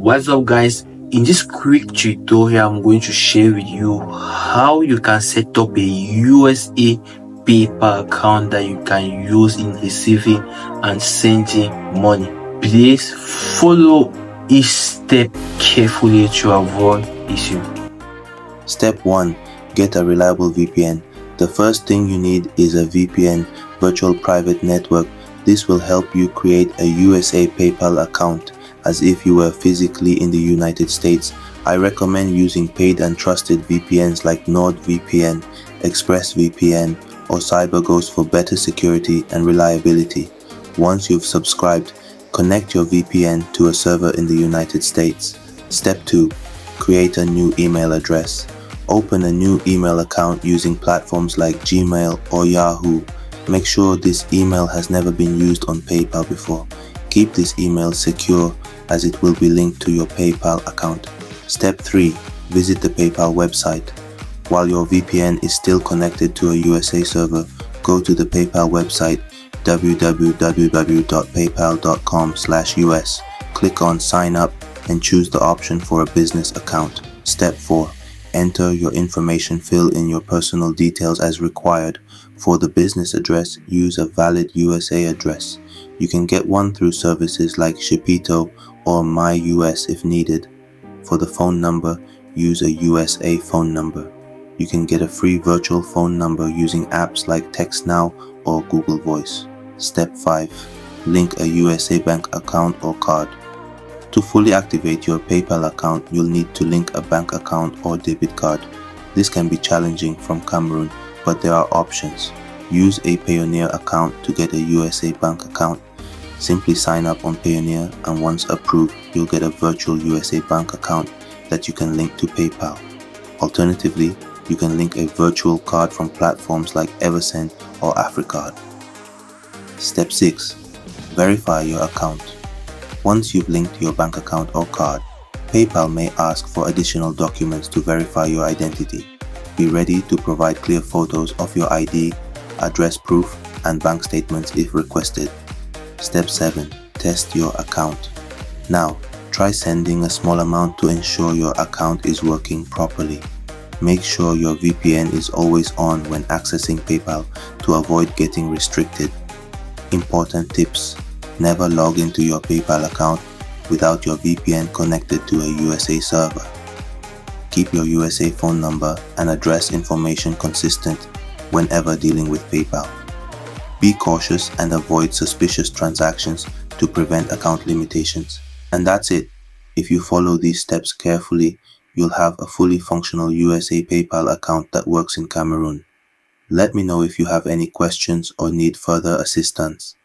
What's up guys, in this quick tutorial I'm going to share with you how you can set up a USA PayPal account that you can use in receiving and sending money. Please follow each step carefully to avoid issue. Step 1. Get a reliable VPN. The first thing you need is a VPN, virtual private network. This will help you create a USA PayPal account as if you were physically in the United States. I recommend using paid and trusted VPNs like NordVPN, ExpressVPN, or CyberGhost for better security and reliability. Once you've subscribed, connect your VPN to a server in the United States. Step 2. Create a new email address. Open a new email account using platforms like Gmail or Yahoo. Make sure this email has never been used on PayPal before. Keep this email secure as it will be linked to your PayPal account. Step 3. Visit the PayPal website. While your VPN is still connected to a USA server, go to the PayPal website www.paypal.com/US. Click on Sign Up and choose the option for a business account. Step 4. Enter your information, fill in your personal details as required. For the business address, use a valid USA address. You can get one through services like Shipito or MyUS if needed. For the phone number, use a USA phone number. You can get a free virtual phone number using apps like TextNow or Google Voice. Step 5. Link a USA bank account or card. To fully activate your PayPal account, you'll need to link a bank account or debit card. This can be challenging from Cameroon, but there are options. Use a Payoneer account to get a USA bank account. Simply sign up on Payoneer, and once approved, you'll get a virtual USA bank account that you can link to PayPal. Alternatively, you can link a virtual card from platforms like Eversend or Africard. Step 6. Verify your account. Once you've linked your bank account or card, PayPal may ask for additional documents to verify your identity. Be ready to provide clear photos of your ID, address proof, and bank statements if requested. Step 7. Test your account. Now, try sending a small amount to ensure your account is working properly. Make sure your VPN is always on when accessing PayPal to avoid getting restricted. Important tips. Never log into your PayPal account without your VPN connected to a USA server. Keep your USA phone number and address information consistent whenever dealing with PayPal. Be cautious and avoid suspicious transactions to prevent account limitations. And that's it. If you follow these steps carefully, you'll have a fully functional USA PayPal account that works in Cameroon. Let me know if you have any questions or need further assistance.